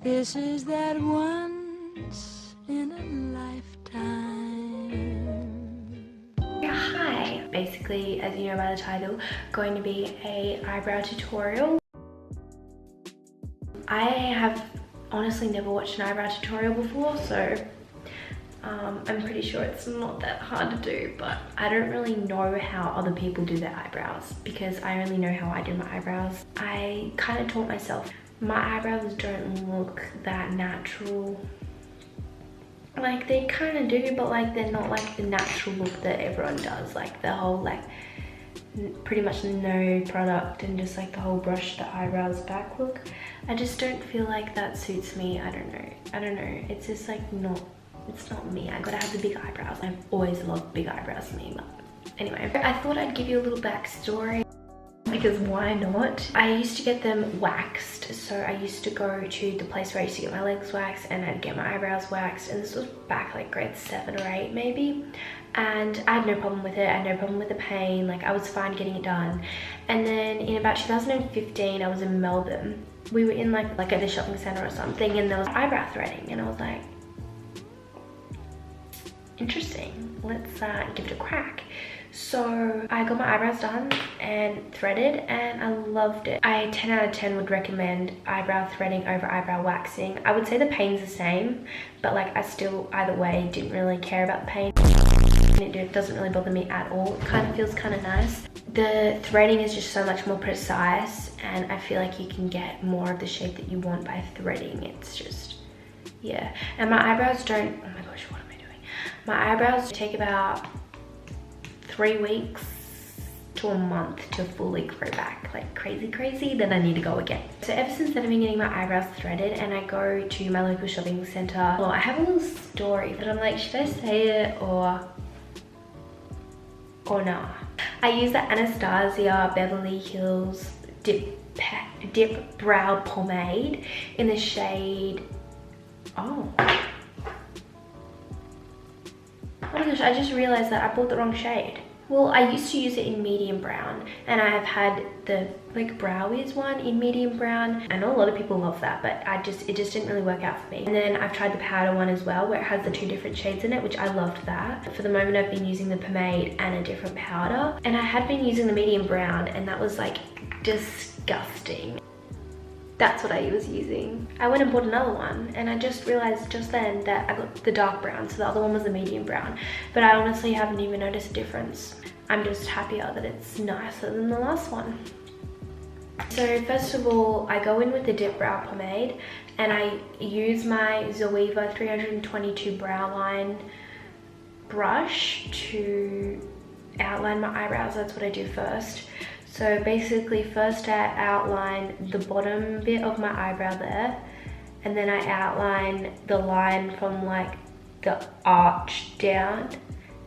This is that once in a lifetime. Hi! Basically, as you know by the title, going to be a eyebrow tutorial. I have honestly never watched an eyebrow tutorial before, so I'm pretty sure it's not that hard to do, but I don't really know how other people do their eyebrows because I only know how I do my eyebrows. I kind of taught myself. My eyebrows don't look that natural. Like, they kind of do, but like they're not like the natural look that everyone does. Like the whole like pretty much no product and just like the whole brush the eyebrows back look. I just don't feel like that suits me. I don't know. It's just like it's not me. I gotta have the big eyebrows. I've always loved big eyebrows for me, but anyway. I thought I'd give you a little backstory because why not? I used to get them waxed. So I used to go to the place where I used to get my legs waxed and I'd get my eyebrows waxed, and this was back like grade 7 or 8 maybe. And I had no problem with it. I had no problem with the pain. Like, I was fine getting it done. And then in about 2015, I was in Melbourne. We were in like at the shopping center or something, and there was eyebrow threading, and I was like, interesting, let's give it a crack. So I got my eyebrows done and threaded, and I loved it. I 10 out of 10 would recommend eyebrow threading over eyebrow waxing. I would say the pain's the same, but like I still either way didn't really care about the pain. It doesn't really bother me at all. It kind of feels kind of nice. The threading is just so much more precise, and I feel like you can get more of the shape that you want by threading. It's just, yeah. And my eyebrows don't, oh my gosh, what am I doing? My eyebrows take about 3 weeks to a month to fully grow back, like crazy. Then I need to go again. So ever since then, I've been getting my eyebrows threaded, and I go to my local shopping center. Well, I have a little story, but I'm like, should I say it or nah? I use the Anastasia Beverly Hills Dip Brow Pomade in the shade, oh my gosh, I just realized that I bought the wrong shade. Well, I used to use it in medium brown, and I have had the like browies one in medium brown. I know a lot of people love that, but it just didn't really work out for me. And then I've tried the powder one as well, where it has the 2 different shades in it, which I loved that. For the moment, I've been using the pomade and a different powder, and I had been using the medium brown, and that was like disgusting. That's what I was using. I went and bought another one, and I just realized just then that I got the dark brown, so the other one was the medium brown. But I honestly haven't even noticed a difference. I'm just happier that it's nicer than the last one. So first of all, I go in with the Dip Brow Pomade, and I use my Zoeva 322 brow line brush to outline my eyebrows. That's what I do first. So basically, first I outline the bottom bit of my eyebrow there, and then I outline the line from like the arch down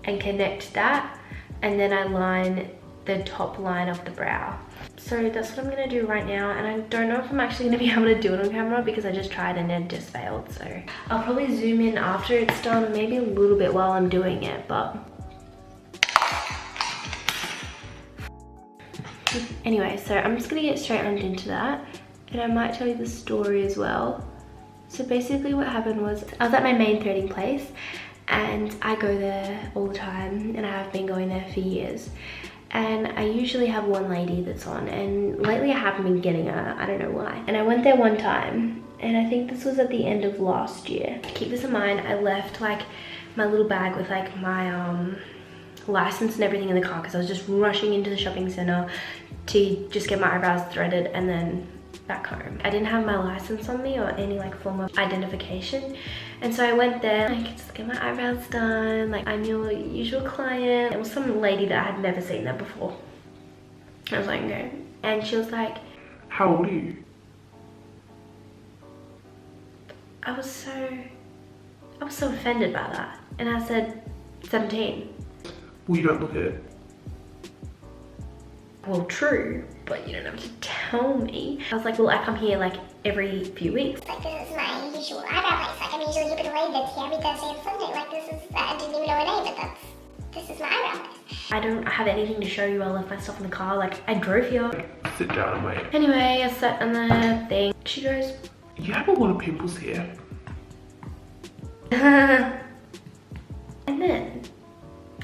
and connect that, and then I line the top line of the brow. So that's what I'm gonna do right now, and I don't know if I'm actually gonna be able to do it on camera because I just tried and it just failed. So I'll probably zoom in after it's done, maybe a little bit while I'm doing it, but anyway, so I'm just gonna get straight on into that, and I might tell you the story as well. So basically what happened was, I was at my main threading place, and I go there all the time, and I have been going there for years. And I usually have one lady that's on, and lately I haven't been getting her, I don't know why. And I went there one time, and I think this was at the end of last year. Keep this in mind, I left like my little bag with like my license and everything in the car because I was just rushing into the shopping center to just get my eyebrows threaded and then back home. I didn't have my license on me or any like form of identification, and so I went there like, just get my eyebrows done, like I'm your usual client. It was some lady that I had never seen there before. I was like, no. And she was like, how old are you? I was so offended by that, and I said 17. Well, you don't look it. Well, true, but you don't have to tell me. I was like, well, I come here like every few weeks. Like, this is my usual eyebrow place. Like, I'm usually keeping a lady that's here every Thursday and Sunday. Like, I didn't even know her name, but this is my eyebrow place. I don't have anything to show you. I left my stuff in the car. Like, I drove here. Sit down and wait. Anyway, I sat on the thing. She goes, You have a lot of pimples here. And then,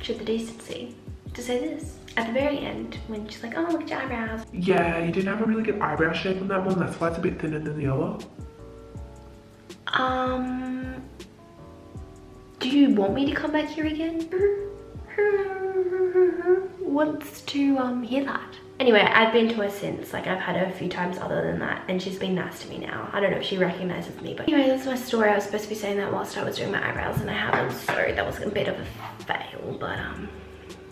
she had the decency to say this at the very end when she's like, oh, look at your eyebrows. Yeah, you didn't have a really good eyebrow shape on that one. That's why it's a bit thinner than the other. Do you want me to come back here again? Wants to hear that. Anyway, I've been to her since. Like, I've had her a few times other than that, and she's been nice to me now. I don't know if she recognizes me, but anyway, that's my story. I was supposed to be saying that whilst I was doing my eyebrows, and I haven't, so that was a bit of a fail, but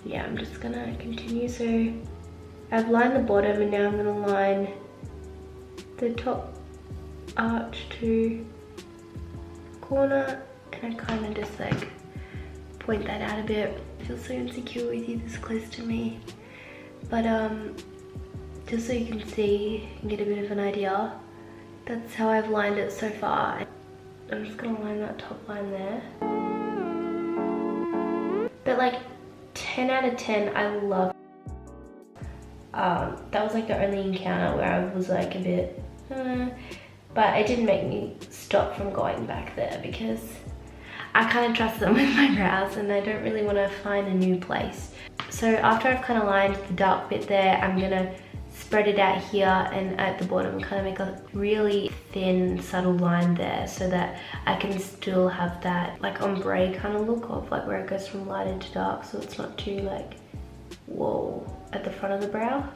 yeah, I'm just gonna continue. So I've lined the bottom, and now I'm gonna line the top arch to corner, and I kind of just like point that out a bit. I feel so insecure with you this close to me, but just so you can see and get a bit of an idea, that's how I've lined it so far. I'm just gonna line that top line there. But like 10 out of 10, I love that was like the only encounter where I was like a bit but it didn't make me stop from going back there because I kind of trust them with my brows and I don't really want to find a new place. So after I've kind of lined the dark bit there, I'm gonna spread it out here and at the bottom kind of make a really thin subtle line there so that I can still have that like ombre kind of look of like where it goes from light into dark, so it's not too like whoa at the front of the brow.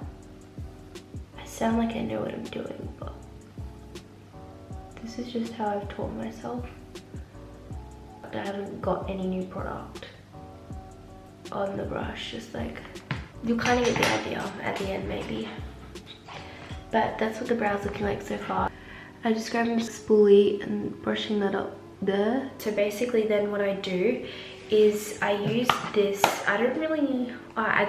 I sound like I know what I'm doing, but this is just how I've taught myself. I haven't got any new product on the brush, just like you'll kind of get the idea at the end maybe. But that's what the brow's looking like so far. I just grabbed a spoolie and brushing that up there. So basically then what I do is I use this, I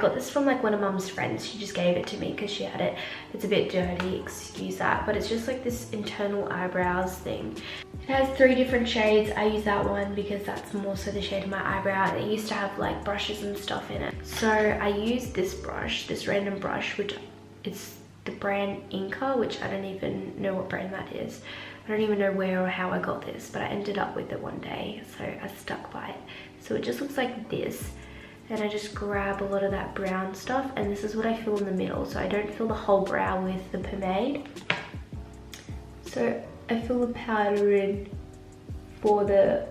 got this from like one of Mum's friends. She just gave it to me because she had it. It's a bit dirty, excuse that, but it's just like this internal eyebrows thing. It has 3 different shades. I use that one because that's more so the shade of my eyebrow. And it used to have like brushes and stuff in it. So I use this brush, this random brush, which is the brand Inca, which I don't even know what brand that is. I don't even know where or how I got this, but I ended up with it one day, so I stuck by it. So it just looks like this, and I just grab a lot of that brown stuff, and this is what I fill in the middle, so I don't fill the whole brow with the pomade. So I fill the powder in for the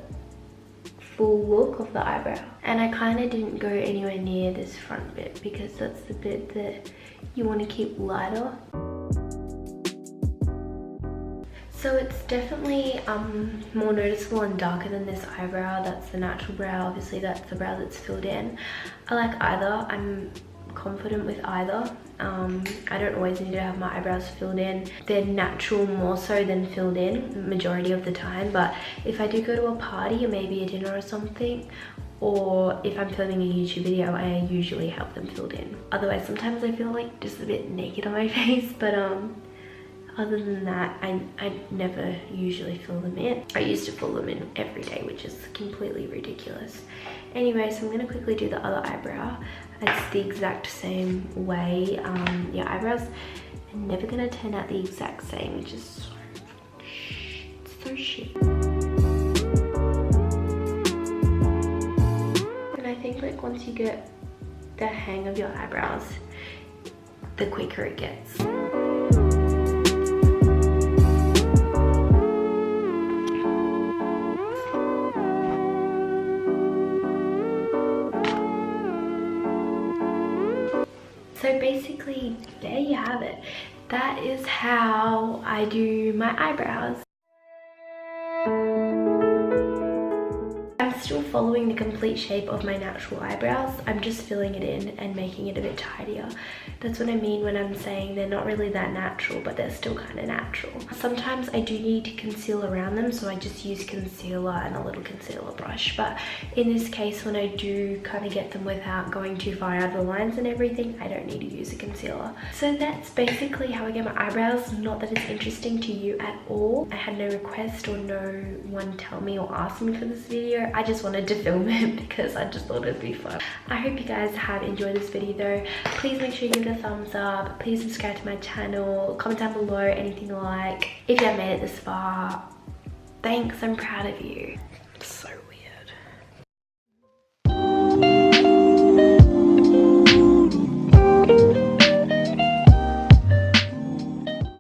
full look of the eyebrow. And I kind of didn't go anywhere near this front bit because that's the bit that you want to keep lighter. So it's definitely more noticeable and darker than this eyebrow. That's the natural brow. Obviously that's the brow that's filled in. I like either. I'm confident with either. I don't always need to have my eyebrows filled in. They're natural more so than filled in majority of the time, but if I do go to a party or maybe a dinner or something, or if I'm filming a YouTube video, I usually have them filled in. Otherwise sometimes I feel like just a bit naked on my face, but other than that, I never usually fill them in. I used to fill them in every day, which is completely ridiculous. Anyway, so I'm gonna quickly do the other eyebrow. It's the exact same way. Your eyebrows are never gonna turn out the exact same, which is so shit. And I think like once you get the hang of your eyebrows, the quicker it gets. So basically, there you have it. That is how I do my eyebrows. I'm still following the complete shape of my natural eyebrows. I'm just filling it in and making it a bit tidier. That's what I mean when I'm saying they're not really that natural, but they're still kind of natural. Sometimes I do need to conceal around them, so I just use concealer and a little concealer brush. But in this case, when I do kind of get them without going too far out of the lines and everything, I don't need to use a concealer. So that's basically how I get my eyebrows. Not that it's interesting to you at all. I had no request or no one tell me or ask me for this video. I just just wanted to film it because I just thought it'd be fun. I hope you guys have enjoyed this video though. Please make sure you give it a thumbs up. Please subscribe to my channel. Comment down below anything you like. If you have made it this far, thanks, I'm proud of you. So